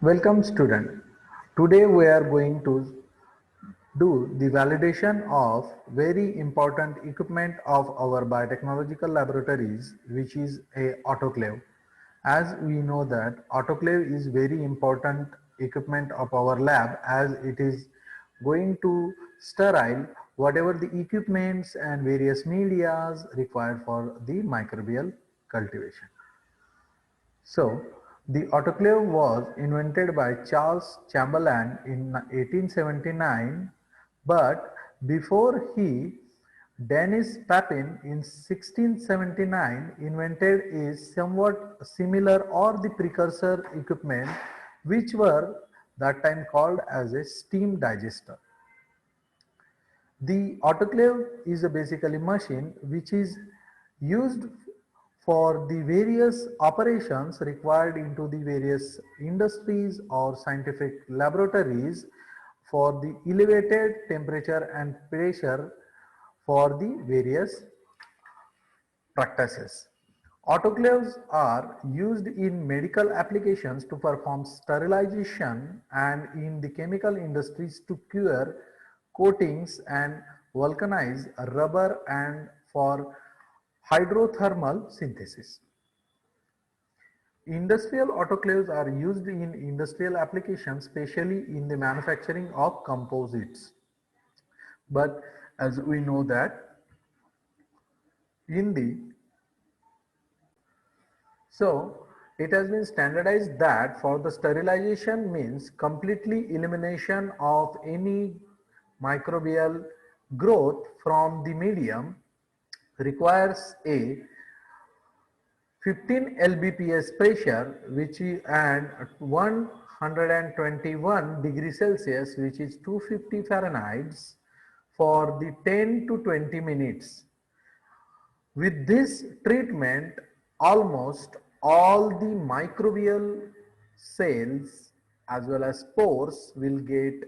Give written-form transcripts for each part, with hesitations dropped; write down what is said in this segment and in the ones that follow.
Welcome student. Today we are going to do the validation of very important equipment of our biotechnological laboratories, which is a autoclave. As we know that autoclave is very important equipment of our lab, as it is going to sterile whatever the equipments and various medias required for the microbial cultivation. So, the autoclave was invented by Charles Chamberlain in 1879, but before he, Denis Papin in 1679 invented a somewhat similar or the precursor equipment, which were that time called as a steam digester. The autoclave is a basically machine which is used for the various operations required into the various industries or scientific laboratories for the elevated temperature and pressure for the various practices. Autoclaves are used in medical applications to perform sterilization and in the chemical industries to cure coatings and vulcanize rubber and for hydrothermal synthesis. Industrial autoclaves are used in industrial applications, especially in the manufacturing of composites. But as we know that in the So it has been standardized that for the sterilization means completely elimination of any microbial growth from the medium requires a 15 lbps pressure which is and 121 degree Celsius, which is 250 Fahrenheit, for the 10 to 20 minutes. With this treatment, almost all the microbial cells as well as spores will get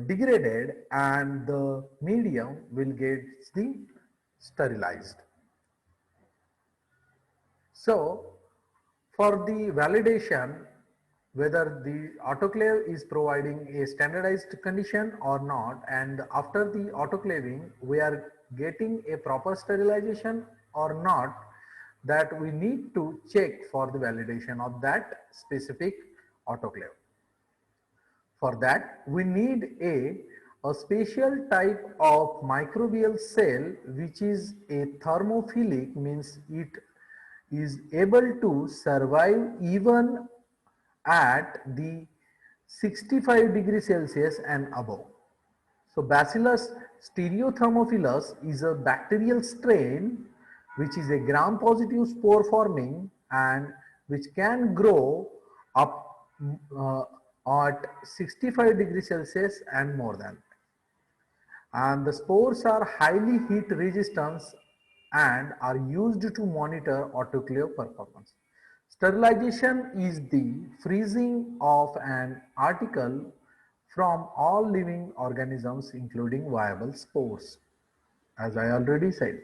degraded and the medium will get the sterilized. So, for the validation, whether the autoclave is providing a standardized condition or not, and after the autoclaving we are getting a proper sterilization or not, that we need to check for the validation of that specific autoclave. For that we need a special type of microbial cell which is a thermophilic, means it is able to survive even at the 65 degrees Celsius and above. So Bacillus stereothermophilus is a bacterial strain which is a gram-positive spore forming and which can grow up at 65 degrees Celsius and more than. And the spores are highly heat resistant and are used to monitor autoclave performance. Sterilization is the freezing of an article from all living organisms including viable spores. As I already said,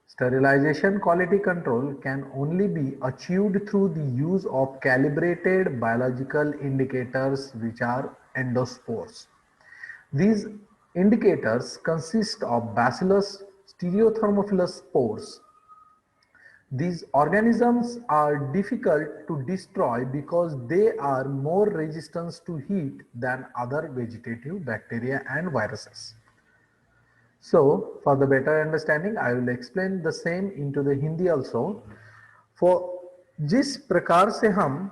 sterilization quality control can only be achieved through the use of calibrated biological indicators, which are endospores. These indicators consist of Bacillus stereothermophilus spores. These organisms are difficult to destroy because they are more resistant to heat than other vegetative bacteria and viruses. So, for the better understanding, I will explain the same into the Hindi also. For जिस प्रकार से हम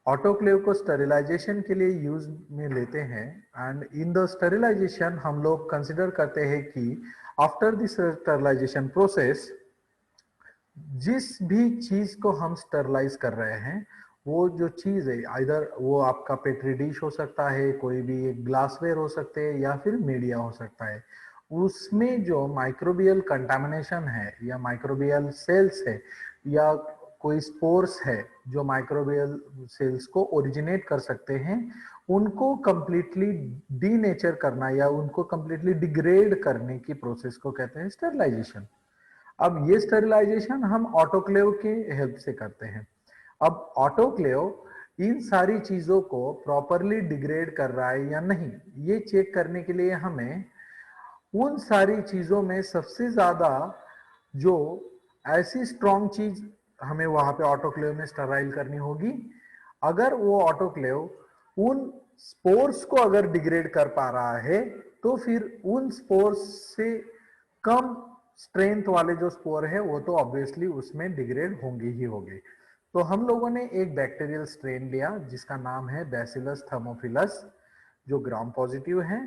autoclave को sterilisation के लिए use में लेते हैं, एंड इन द स्टरिलाइजेशन हम लोग कंसिडर करते हैं कि आफ्टर द स्टरिलाइजेशन प्रोसेस जिस भी चीज को हम स्टरलाइज कर रहे हैं, वो जो चीज है इधर वो आपका पेट्री डिश हो सकता है, कोई भी एक ग्लासवेयर हो सकते हैं या फिर मीडिया हो सकता है, उसमें जो माइक्रोबियल कंटामिनेशन है या माइक्रोबियल सेल्स है या कोई स्पोर्स है जो माइक्रोबियल सेल्स को ओरिजिनेट कर सकते हैं, उनको कंप्लीटली डीनेचर करना या उनको कंप्लीटली डिग्रेड करने की प्रोसेस को कहते हैं स्टरलाइजेशन। अब ये स्टरलाइजेशन हम ऑटोक्लेव के हेल्प से करते हैं। अब ऑटोक्लेव इन सारी चीजों को प्रॉपरली डिग्रेड कर रहा है या नहीं, ये चेक करने के लिए हमें उन सारी चीजों में सबसे ज्यादा जो ऐसी स्ट्रॉन्ग चीज हमें वहां पे ऑटोक्लेव में स्टराइल करनी होगी, अगर वो ऑटोक्लेव उन स्पोर्स को अगर डिग्रेड कर पा रहा है तो फिर उन स्पोर्स से कम स्ट्रेंथ वाले जो स्पोर है वो तो ऑब्वियसली उसमें डिग्रेड होंगे ही होंगे। तो हम लोगों ने एक बैक्टीरियल स्ट्रेन लिया जिसका नाम है बैसिलस थर्मोफिलस, जो ग्राम पॉजिटिव है।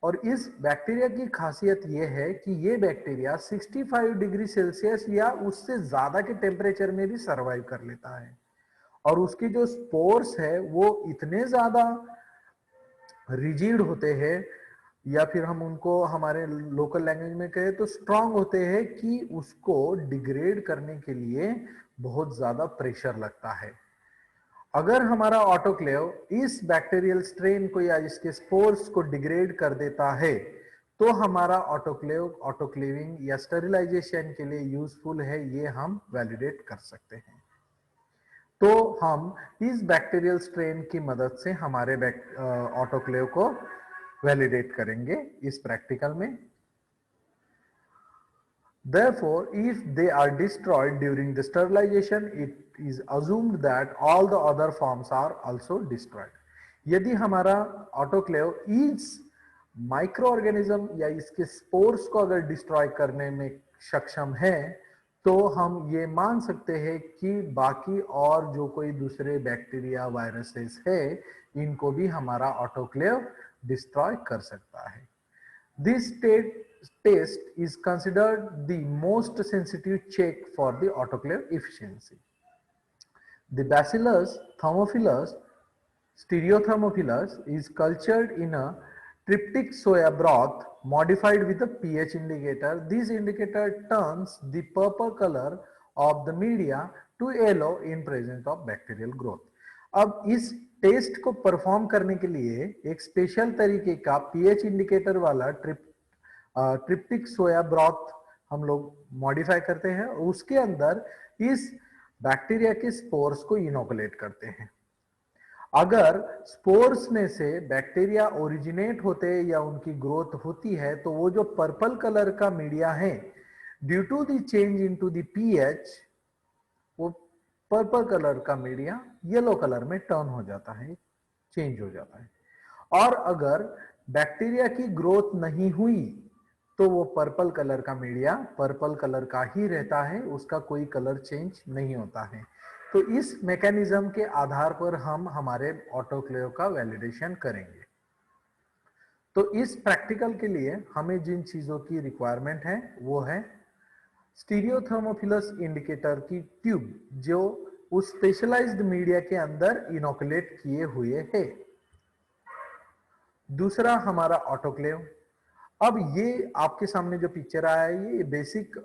और इस बैक्टीरिया की खासियत यह है कि ये बैक्टीरिया 65 डिग्री सेल्सियस या उससे ज्यादा के टेम्परेचर में भी सरवाइव कर लेता है, और उसके जो स्पोर्स है वो इतने ज्यादा रिजिड होते हैं, या फिर हम उनको हमारे लोकल लैंग्वेज में कहें तो स्ट्रांग होते हैं कि उसको डिग्रेड करने के लिए बहुत ज्यादा प्रेशर लगता है। अगर हमारा ऑटोक्लेव इस बैक्टीरियल स्ट्रेन को या इसके स्पोर्स को डिग्रेड कर देता है तो हमारा ऑटोक्लेव ऑटोक्लेविंग या स्टेरिलाइजेशन के लिए यूजफुल है, ये हम वैलिडेट कर सकते हैं। तो हम इस बैक्टीरियल स्ट्रेन की मदद से हमारे ऑटोक्लेव को वैलिडेट करेंगे इस प्रैक्टिकल में। Therefore, if they are destroyed during the sterilization, it is assumed that all the other forms are also destroyed. यदि हमारा ऑटोक्लेव इस माइक्रो ऑर्गेनिज्म या इसके स्पोर्स को अगर डिस्ट्रॉय करने में सक्षम है तो हम ये मान सकते हैं कि बाकी और जो कोई दूसरे बैक्टीरिया वायरसेस है इनको भी हमारा ऑटोक्लेव डिस्ट्रॉय कर सकता है। This test is considered the most sensitive check for the autoclave efficiency. The Bacillus thermophilus stereothermophilus is cultured in a tryptic soya broth modified with a pH indicator. This indicator turns the purple color of the media to yellow in presence of bacterial growth. अब इस test को perform करने के लिए एक special तरीके का pH indicator वाला ट्रिप्टिक सोया ब्रॉथ हम लोग मॉडिफाई करते हैं, उसके अंदर इस बैक्टीरिया के स्पोर्स को इनोकुलेट करते हैं। अगर स्पोर्स में से बैक्टीरिया ओरिजिनेट होते या उनकी ग्रोथ होती है तो वो जो पर्पल कलर का मीडिया है, due to the change into the pH, वो पर्पल कलर का मीडिया येलो कलर में टर्न हो जाता है, चेंज हो जाता है। और अगर बैक्टीरिया की ग्रोथ नहीं हुई तो वो पर्पल कलर का मीडिया पर्पल कलर का ही रहता है, उसका कोई कलर चेंज नहीं होता है। तो इस मैकेनिज्म के आधार पर हम हमारे ऑटोक्लेव का वैलिडेशन करेंगे। तो इस प्रैक्टिकल के लिए हमें जिन चीजों की रिक्वायरमेंट है वो है स्टीरियोथर्मोफिलस इंडिकेटर की ट्यूब जो उस स्पेशलाइज्ड मीडिया के अंदर इनोकुलेट किए हुए है। दूसरा हमारा ऑटोक्लेव। अब ये आपके सामने जो पिक्चर आया है ये बेसिक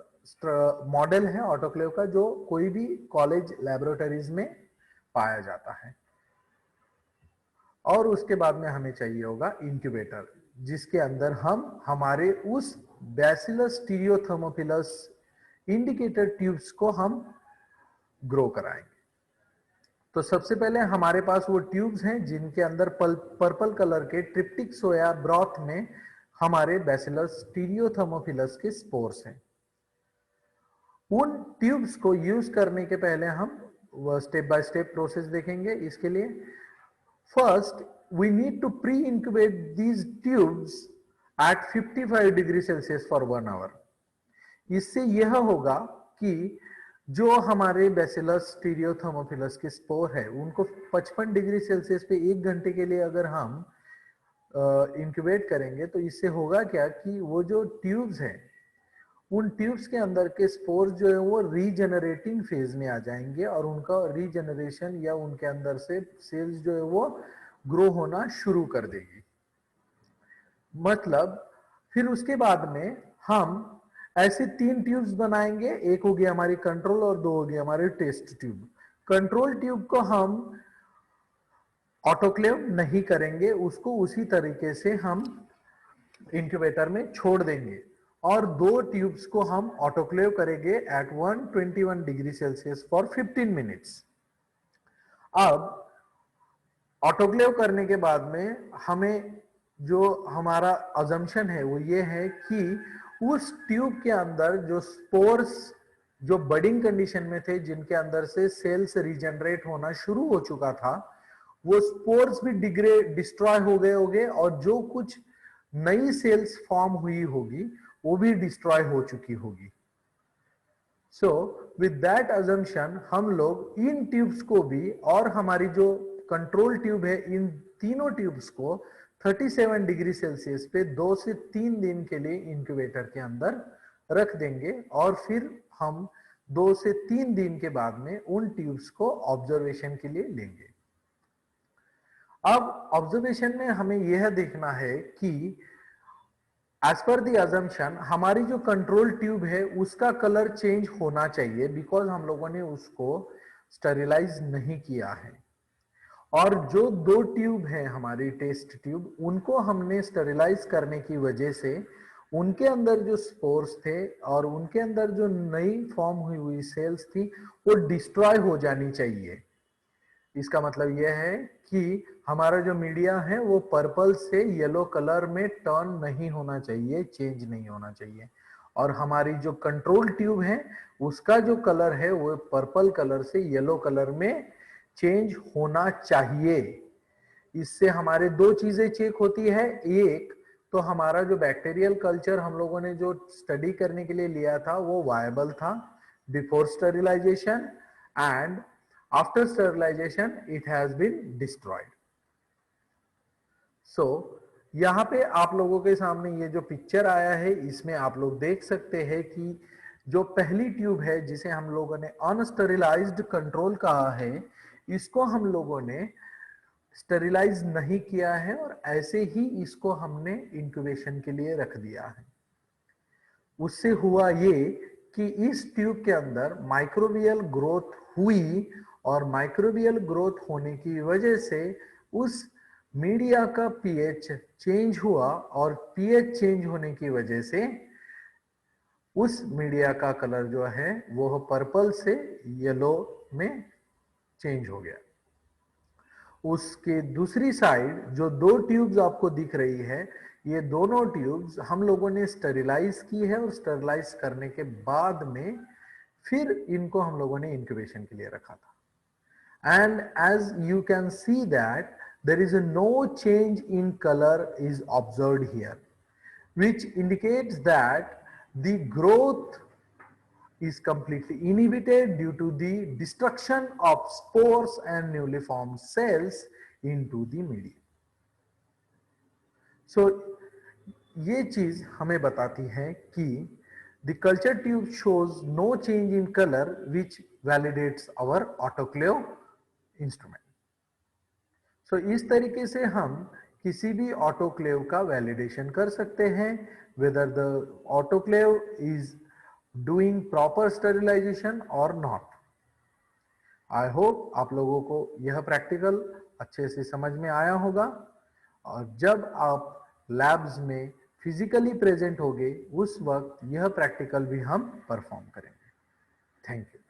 मॉडल है ऑटोक्लेव का जो कोई भी कॉलेज लैबोरेटरीज में पाया जाता है। और उसके बाद में हमें चाहिए होगा इंक्यूबेटर जिसके अंदर हम हमारे उस बैसिलस स्टीरियोथर्मोफिलस इंडिकेटर ट्यूब्स को हम ग्रो कराएंगे। तो सबसे पहले हमारे पास वो ट्यूब्स हैं जिनके अंदर पर्पल कलर के ट्रिप्टिक सोया ब्रॉथ में हमारे बैसिलस स्टीरियोथर्मोफिलस के स्पोर्स हैं। उन ट्यूब्स को यूज करने के पहले हम स्टेप बाय स्टेप प्रोसेस देखेंगे। इसके लिए first we need to pre incubate these tubes at 55 degree Celsius for 1 hour. इससे यह होगा कि जो हमारे बैसिलस स्टीरियोथर्मोफिलस के स्पोर है उनको 55 डिग्री सेल्सियस पे 1 घंटे के लिए अगर हम इंक्यूबेट करेंगे तो इससे होगा क्या कि वो जो ट्यूब्स हैं उन ट्यूब्स के अंदर के स्पोर्स जो है वो रीजनरेटिंग फेज में आ जाएंगे और उनका रीजनरेशन या उनके अंदर से सेल्स जो है वो ग्रो होना शुरू कर देगी। मतलब फिर उसके बाद में हम ऐसे 3 ट्यूब्स बनाएंगे, एक होगी हमारी कंट्रोल और 2 होगी हमारी टेस्ट ट्यूब। कंट्रोल ट्यूब को हम ऑटोक्लेव नहीं करेंगे, उसको उसी तरीके से हम इंक्यूबेटर में छोड़ देंगे और 2 ट्यूब्स को हम ऑटोक्लेव करेंगे at 121 degree Celsius for 15 minutes. अब ऑटोक्लेव करने के बाद में हमें जो हमारा अजम्पशन है वो ये है कि उस ट्यूब के अंदर जो स्पोर्स जो बडिंग कंडीशन में थे, जिनके अंदर से सेल्स रीजनरेट होना शुरू हो चुका था, वो स्पोर्स भी डिस्ट्रॉय हो गए होंगे और जो कुछ नई सेल्स फॉर्म हुई होगी वो भी डिस्ट्रॉय हो चुकी होगी। सो विद दैट अजम्पशन हम लोग इन ट्यूब्स को भी और हमारी जो कंट्रोल ट्यूब है, इन तीनों ट्यूब्स को 37 डिग्री सेल्सियस पे 2 से 3 दिन के लिए इंक्यूबेटर के अंदर रख देंगे और फिर हम 2 से 3 दिन के बाद में उन ट्यूब्स को ऑब्जर्वेशन के लिए लेंगे। अब ऑब्जर्वेशन में हमें यह देखना है कि एज पर दी अजम्पशन हमारी जो कंट्रोल ट्यूब है उसका कलर चेंज होना चाहिए, बिकॉज हम लोगों ने उसको स्टरिलाइज नहीं किया है। और जो 2 ट्यूब है हमारी टेस्ट ट्यूब, उनको हमने स्टरिलाइज करने की वजह से उनके अंदर जो स्पोर्स थे और उनके अंदर जो नई फॉर्म हुई हुई सेल्स थी वो डिस्ट्रॉय हो जानी चाहिए। इसका मतलब यह है कि हमारा जो मीडिया है वो पर्पल से येलो कलर में टर्न नहीं होना चाहिए, चेंज नहीं होना चाहिए। और हमारी जो कंट्रोल ट्यूब है उसका जो कलर है वो पर्पल कलर से येलो कलर में चेंज होना चाहिए। इससे हमारे 2 चीजें चेक होती है। एक तो हमारा जो बैक्टीरियल कल्चर हम लोगों ने जो स्टडी करने के लिए लिया था वो वायबल था before sterilization, and after sterilization it has been destroyed. So यहाँ पे आप लोगों के सामने ये जो पिक्चर आया है इसमें आप लोग देख सकते हैं कि जो पहली ट्यूब है जिसे हम लोगों ने अनस्टरिलाइज्ड कंट्रोल कहा है, इसको हम लोगों ने स्टरिलाइज नहीं किया है और ऐसे ही इसको हमने इंक्यूबेशन के लिए रख दिया है। उससे हुआ ये कि इस ट्यूब के अंदर माइक्रोबियल ग्रोथ हुई और माइक्रोबियल ग्रोथ होने की वजह से उस मीडिया का पीएच चेंज हुआ और पीएच चेंज होने की वजह से उस मीडिया का कलर जो है वो पर्पल से येलो में चेंज हो गया। उसके दूसरी साइड जो 2 ट्यूब्स आपको दिख रही है, ये दोनों ट्यूब्स हम लोगों ने स्टरिलाइज की है और स्टरिलाइज करने के बाद में फिर इनको हम लोगों ने इंक्यूबेशन के लिए रखा था। And as you can see that there is no change in colour is observed here, which indicates that the growth is completely inhibited due to the destruction of spores and newly formed cells into the medium. So ये चीज हमें बताती है कि the culture tube shows no change in color which validates our autoclave instrument. So इस तरीके से हम किसी भी ऑटोक्लेव का वैलिडेशन कर सकते हैं whether the autoclave is doing proper sterilization or not. I hope आप लोगों को यह प्रैक्टिकल अच्छे से समझ में आया होगा और जब आप लैब्स में फिजिकली प्रेजेंट होंगे उस वक्त यह प्रैक्टिकल भी हम परफॉर्म करेंगे। Thank you.